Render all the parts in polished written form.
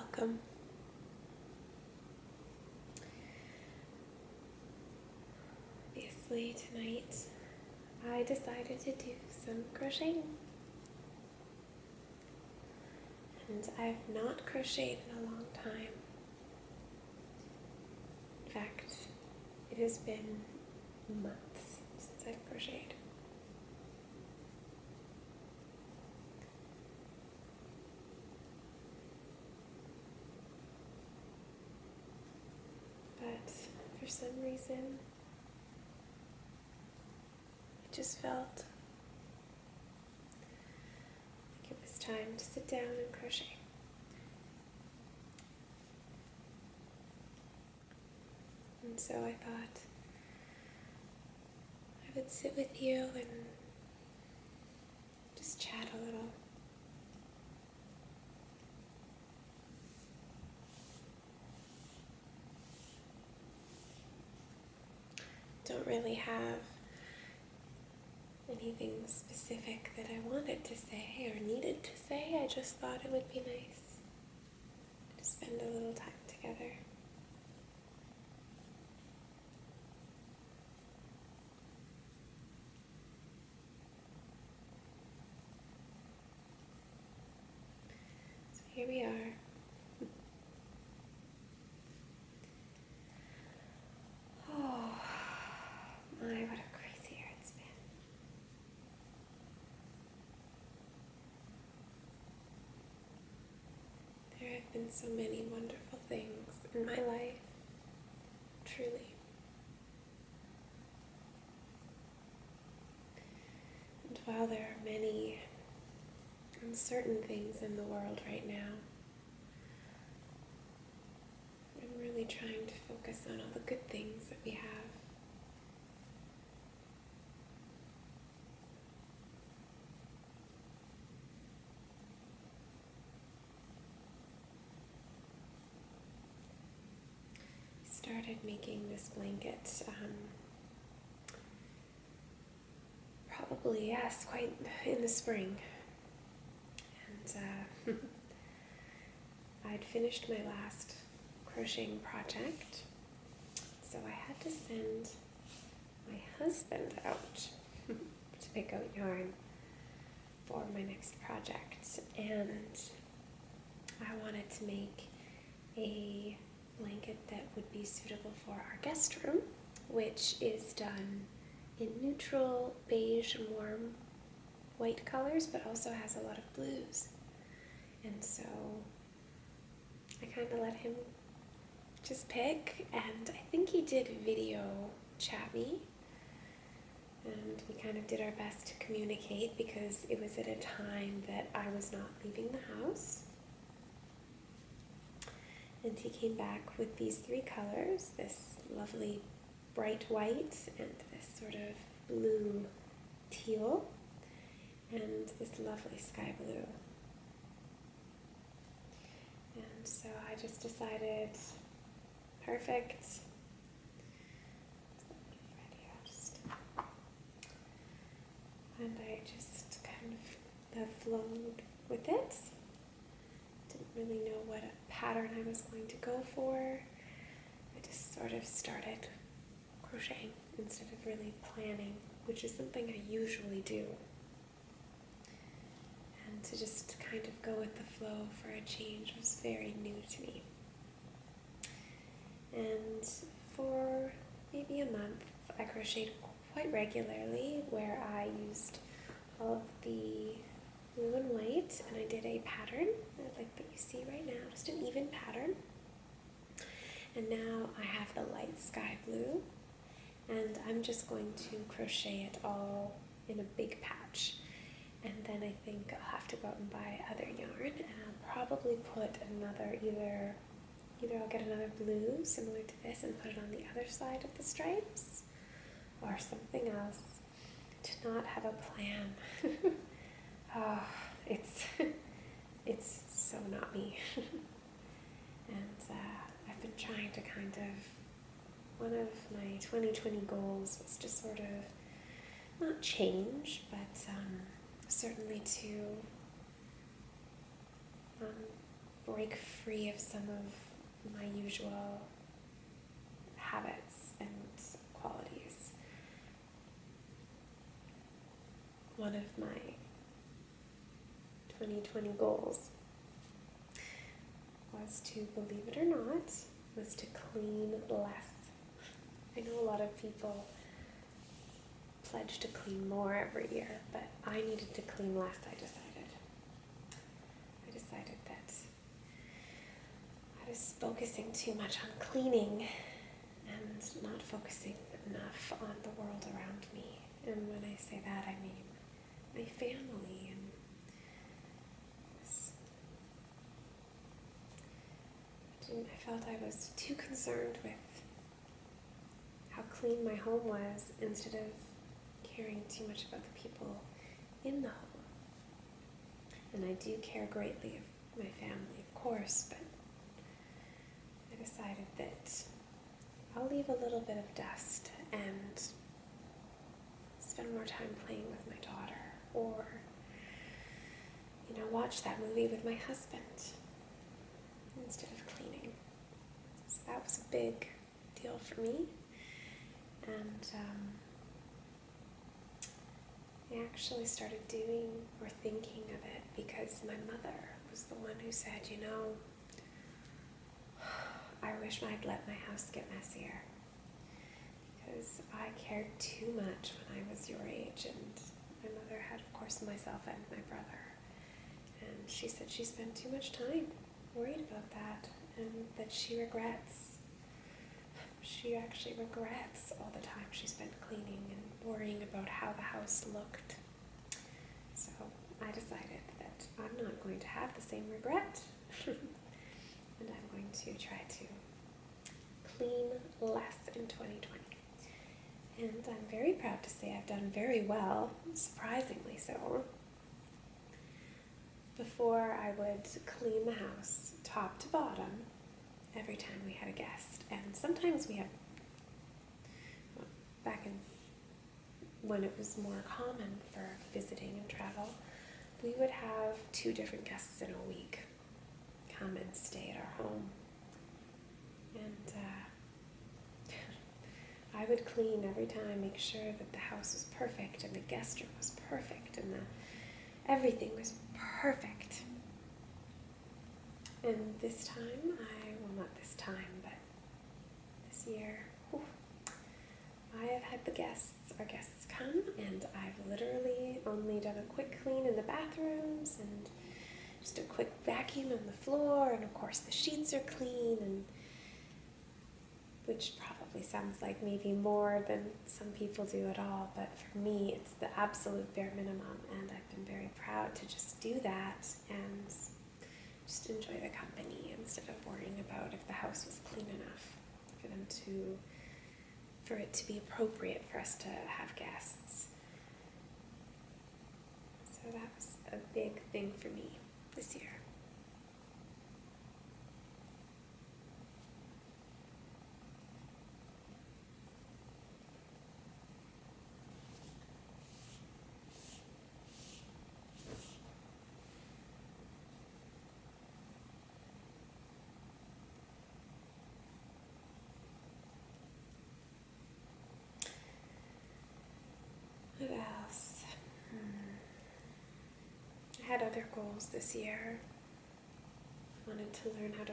welcome. Obviously tonight I decided to do some crocheting. And I've not crocheted in a long time. In fact, it has been months since I've crocheted. But for some reason, it just felt like it was time to sit down and crochet. And so I thought I would sit with you and just chat a little. Don't really have anything specific that I wanted to say or needed to say. I just thought it would be nice to spend a little time together. So here we are. Oh my, what a crazy year it's been. There have been so many wonderful things in my life, truly. And while there are many uncertain things in the world right now, I'm really trying to focus on all the good things that we have. I started making this blanket probably, yes, quite in the spring. And I'd finished my last crocheting project, so I had to send my husband out to pick out yarn for my next project. And I wanted to make a blanket that would be suitable for our guest room, which is done in neutral, beige, and warm white colors, but also has a lot of blues. And so I kind of let him just pick, and I think he did video chat me, and we kind of did our best to communicate because it was at a time that I was not leaving the house. And he came back with these three colors, this lovely bright white and this sort of blue teal and this lovely sky blue. And so I just decided, perfect. And I just kind of flowed with it. Didn't really know what pattern I was going to go for. I just sort of started crocheting instead of really planning, which is something I usually do. And to just kind of go with the flow for a change was very new to me. And for maybe a month, I crocheted quite regularly, where I used all of the blue and white, and I did a pattern like that you see right now, just an even pattern. And now I have the light sky blue, and I'm just going to crochet it all in a big patch. And then I think I'll have to go out and buy other yarn, and I'll probably put another, either I'll get another blue similar to this and put it on the other side of the stripes, or something else. To not have a plan. Oh, it's so not me. And I've been trying to kind of, one of my 2020 goals was to sort of, not change, but certainly to break free of some of my usual habits and qualities. One of my 2020 goals was to, believe it or not, was to clean less. I know a lot of people pledge to clean more every year, but I needed to clean less, I decided that I was focusing too much on cleaning and not focusing enough on the world around me. And when I say that, I mean my family and I felt I was too concerned with how clean my home was instead of caring too much about the people in the home. And I do care greatly of my family, of course, but I decided that I'll leave a little bit of dust and spend more time playing with my daughter, or, watch that movie with my husband instead of cleaning. So that was a big deal for me. And I actually started doing or thinking of it because my mother was the one who said, I wish I'd let my house get messier, because I cared too much when I was your age, and my mother had, of course, myself and my brother. And she said she spent too much time worried about that, and that she actually regrets all the time she spent cleaning and worrying about how the house looked. So I decided that I'm not going to have the same regret, and I'm going to try to clean less in 2020. And I'm very proud to say I've done very well, surprisingly so. Before, I would clean the house top to bottom every time we had a guest. And sometimes we had, back in when it was more common for visiting and travel, we would have 2 different guests in a week come and stay at our home. And I would clean every time, make sure that the house was perfect and the guest room was perfect and everything was perfect. And this time, not this time, but this year, I have had our guests come, and I've literally only done a quick clean in the bathrooms and just a quick vacuum on the floor, and of course the sheets are clean, and which probably sounds like maybe more than some people do at all, but for me it's the absolute bare minimum, and I've been very proud to just do that and just enjoy the company instead of worrying about if the house was clean enough for it to be appropriate for us to have guests. So that was a big thing for me this year. What else? I had other goals this year. I wanted to learn how to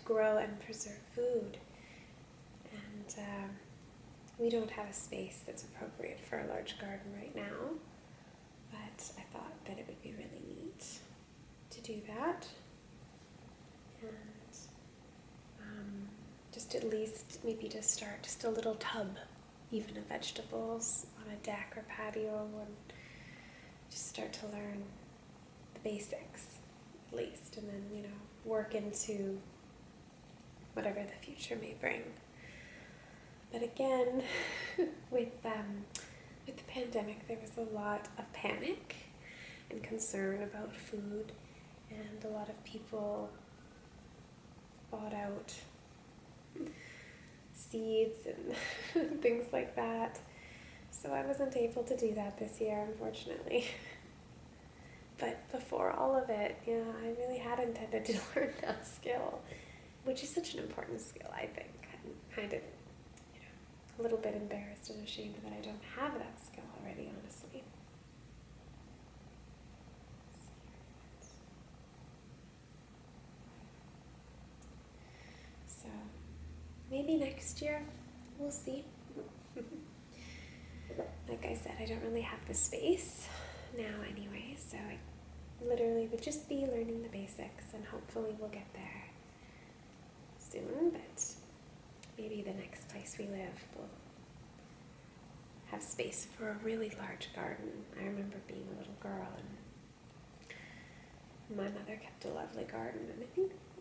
grow and preserve food. And we don't have a space that's appropriate for a large garden right now, but I thought that it would be really neat to do that. And just at least maybe to start just a little tub, even of vegetables on a deck or patio, and just start to learn the basics at least, and then work into whatever the future may bring. But again, with the pandemic, there was a lot of panic and concern about food, and a lot of people bought out seeds and things like that. So I wasn't able to do that this year, unfortunately. But before all of it. Yeah, I really had intended to learn that skill, which is such an important skill, I think. I'm kind of, a little bit embarrassed and ashamed that I don't have that skill already, honestly. So, maybe next year, we'll see. Like I said, I don't really have the space now anyway, so I literally would just be learning the basics, and hopefully we'll get there soon, but maybe the next place we live will have space for a really large garden. I remember being a little girl, and my mother kept a lovely garden, and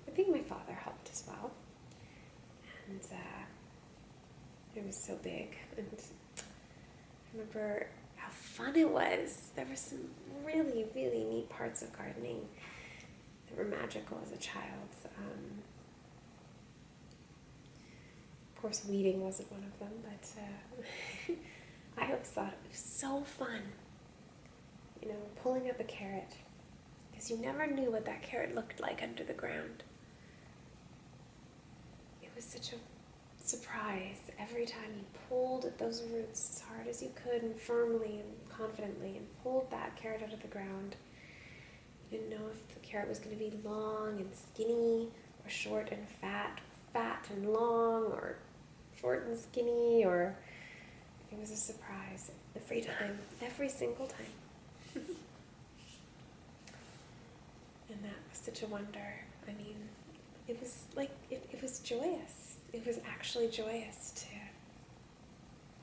I think my father helped as well, and it was so big, and I remember how fun it was. There were some really, really neat parts of gardening that were magical as a child. Of course, weeding wasn't one of them, but I always thought it was so fun, pulling up a carrot, because you never knew what that carrot looked like under the ground. It was such a surprise every time you pulled at those roots as hard as you could and firmly and confidently and pulled that carrot out of the ground. You didn't know if the carrot was going to be long and skinny or short and fat and long, or short and skinny, or it was a surprise every time, every single time. And that was such a wonder. I mean, it was like, it was joyous. It was actually joyous to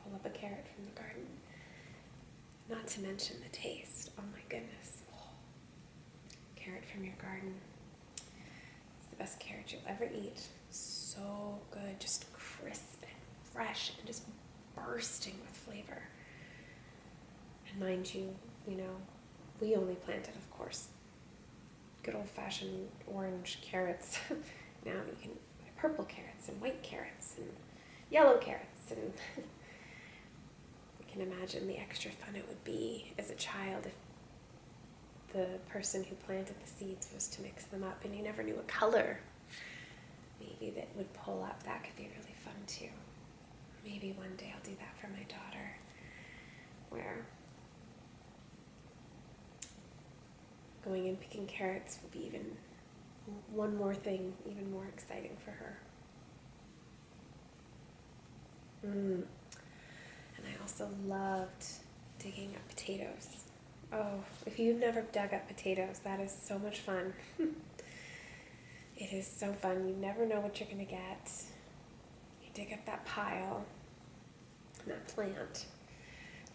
pull up a carrot from the garden. Not to mention the taste. Oh my goodness. Oh, carrot from your garden. It's the best carrot you'll ever eat. So good, just crisp and fresh and just bursting with flavor. And mind you, we only planted, of course, good old-fashioned orange carrots. Now you can buy purple carrots and white carrots and yellow carrots, and you can imagine the extra fun it would be as a child if the person who planted the seeds was to mix them up, and you never knew what color maybe that would pull up. That could be really fun too. Maybe one day I'll do that for my daughter, where going and picking carrots will be even one more thing, even more exciting for her. And I also loved digging up potatoes. Oh, if you've never dug up potatoes, that is so much fun. It is so fun. You never know what you're going to get. You dig up that pile, that plant.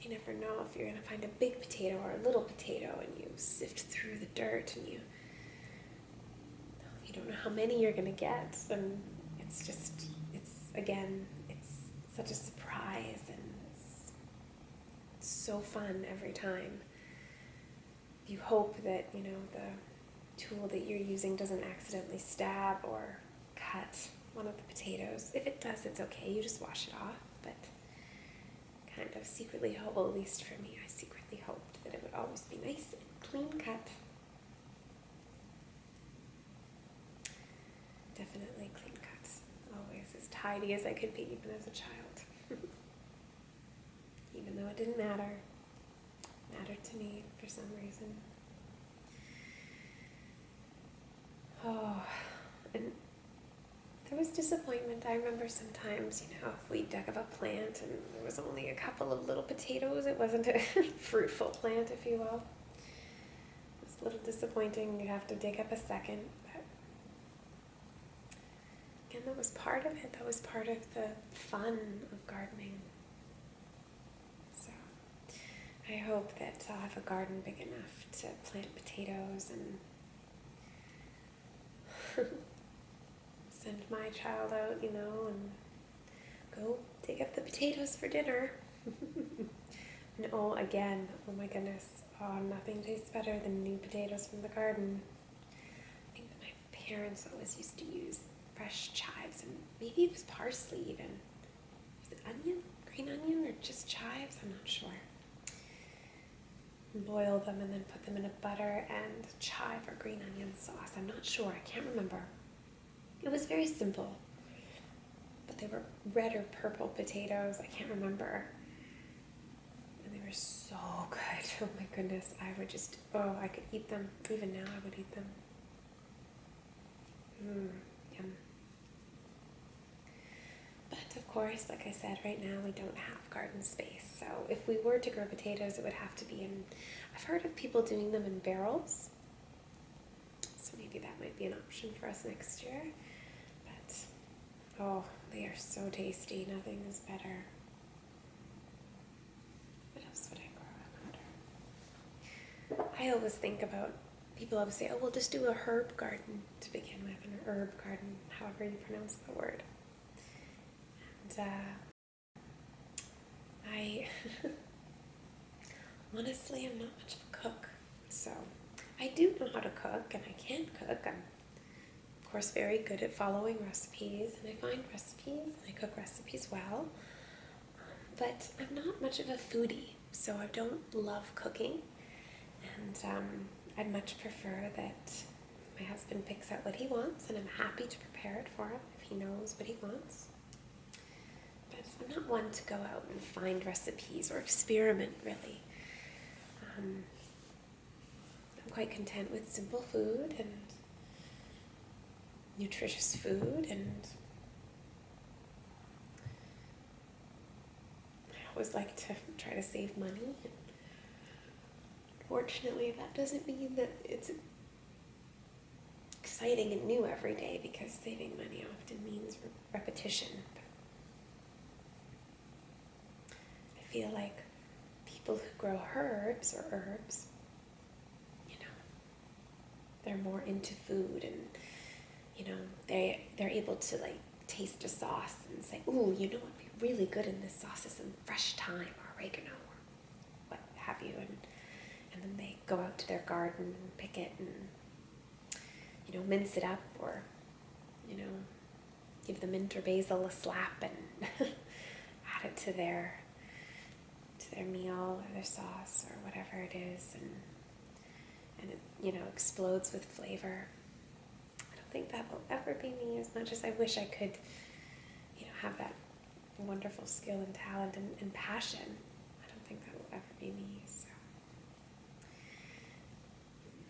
You never know if you're going to find a big potato or a little potato, and you sift through the dirt, and you don't know how many you're going to get, and it's such a surprise, and it's so fun every time. You hope that, the tool that you're using doesn't accidentally stab or cut one of the potatoes. If it does, it's okay. You just wash it off, but kind of secretly hope, well, at least for me, I secretly hoped that it would always be nice and clean cut. Definitely clean cuts. Always as tidy as I could be, even as a child. Even though it didn't matter. It mattered to me for some reason. Oh, and there was disappointment. I remember sometimes, if we dug up a plant and there was only a couple of little potatoes, it wasn't a fruitful plant, if you will. It was a little disappointing. You'd have to dig up a second. But again, that was part of it. That was part of the fun of gardening. So I hope that I'll have a garden big enough to plant potatoes and send my child out, and go dig up the potatoes for dinner. And oh my goodness, nothing tastes better than new potatoes from the garden. I think that my parents always used to use fresh chives, and maybe it was parsley even. Was it onion? Green onion, or just chives? I'm not sure. boil them and then put them in a butter and chive or green onion sauce. I'm not sure. I can't remember. It was very simple. But they were red or purple potatoes. I can't remember. And they were so good. Oh my goodness. I would just, I could eat them. Even now I would eat them. Yum. But of course, like I said, right now we don't have garden space. So if we were to grow potatoes, it would have to be in, I've heard of people doing them in barrels. So maybe that might be an option for us next year. But, they are so tasty. Nothing is better. What else would I grow? I always think about, people always say, we'll just do a herb garden to begin with, an herb garden, however you pronounce the word. And I, honestly, I'm not much of a cook. So I do know how to cook, and I can cook. I'm, of course, very good at following recipes, and I find recipes, and I cook recipes well. But I'm not much of a foodie, so I don't love cooking. And I'd much prefer that my husband picks out what he wants, and I'm happy to prepare it for him if he knows what he wants. But I'm not one to go out and find recipes or experiment, really. I'm quite content with simple food and nutritious food, and I always like to try to save money. Fortunately, that doesn't mean that it's exciting and new every day, because saving money often means repetition. I feel like people who grow herbs or herbs, they're more into food, and they're able to taste a sauce and say, ooh, what would be really good in this sauce is some fresh thyme or oregano or what have you, and then they go out to their garden and pick it and mince it up, or give the mint or basil a slap and add it to their meal or their sauce or whatever it is, and it explodes with flavor. I don't think that will ever be me, as much as I wish I could have that wonderful skill and talent and passion. I don't think that will ever be me. So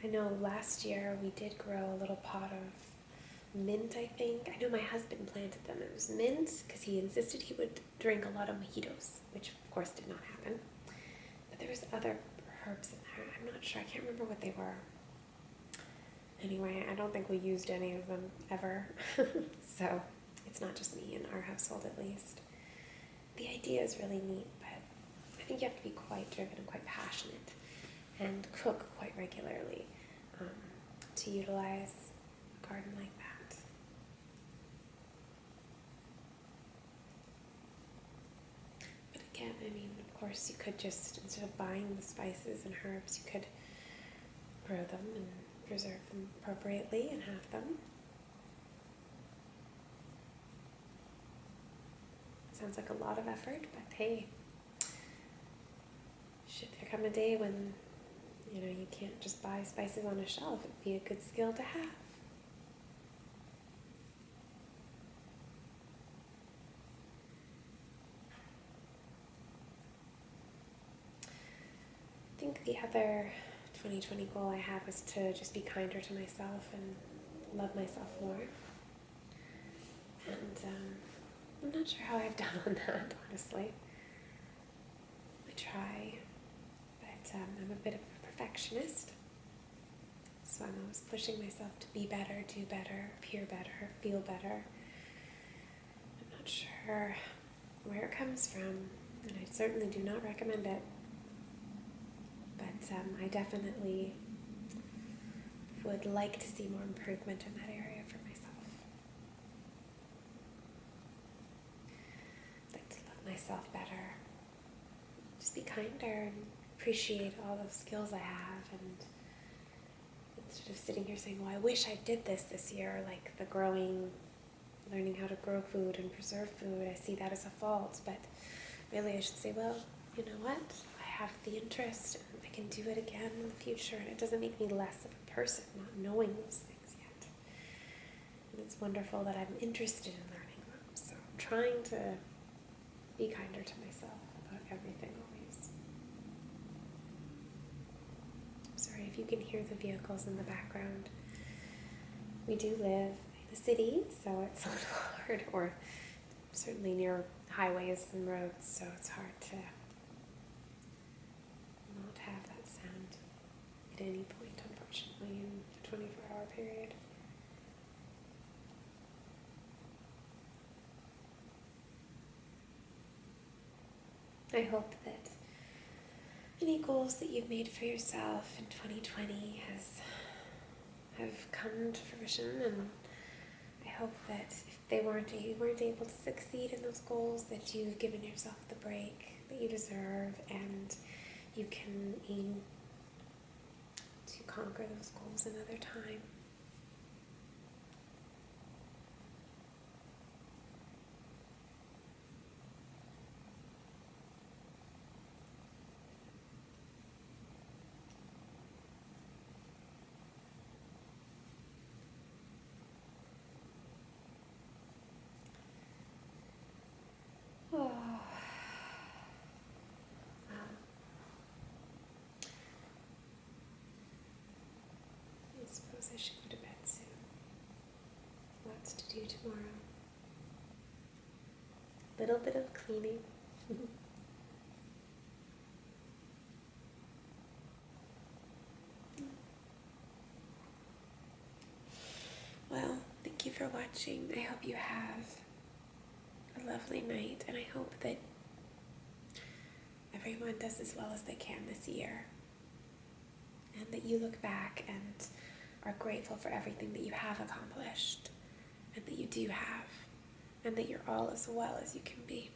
I know last year we did grow a little pot of mint, I think. I know my husband planted them. It was mint because he insisted he would drink a lot of mojitos, which of course did not happen. But there was other herbs in there. I'm not sure. I can't remember what they were. Anyway, I don't think we used any of them ever. So it's not just me in our household, at least. The idea is really neat, but I think you have to be quite driven and quite passionate and cook quite regularly to utilize a garden like that. But again, of course, you could just, instead of buying the spices and herbs, you could grow them and preserve them appropriately and have them. Sounds like a lot of effort, but hey, should there come a day when you can't just buy spices on a shelf, it'd be a good skill to have. I think the other 2020 goal I had was to just be kinder to myself and love myself more. And I'm not sure how I've done on that, honestly. I try, but I'm a bit of a perfectionist. So I'm always pushing myself to be better, do better, appear better, feel better. I'm not sure where it comes from, and I certainly do not recommend it. But I definitely would like to see more improvement in that area for myself. I'd like to love myself better. Just be kinder and appreciate all the skills I have, and instead of sitting here saying, well, I wish I did this year, like the growing, learning how to grow food and preserve food, I see that as a fault, but really I should say, well, you know what, I have the interest and I can do it again in the future, and it doesn't make me less of a person not knowing those things yet. And it's wonderful that I'm interested in learning them. So I'm trying to be kinder to myself about everything always. I'm sorry if you can hear the vehicles in the background. We do live in the city, so it's a little hard, or certainly near highways and roads, so it's hard to not have that sound at any point, unfortunately, in the 24-hour period. I hope that any goals that you've made for yourself in 2020 have come to fruition, and I hope that if you weren't able to succeed in those goals, that you've given yourself the break that you deserve, and you can aim to conquer those goals another time. Oh. I suppose I should go to bed soon. Lots to do tomorrow. Little bit of cleaning. Well, thank you for watching. I hope you have a lovely night, and I hope that everyone does as well as they can this year, and that you look back and are grateful for everything that you have accomplished, and that you do have, and that you're all as well as you can be.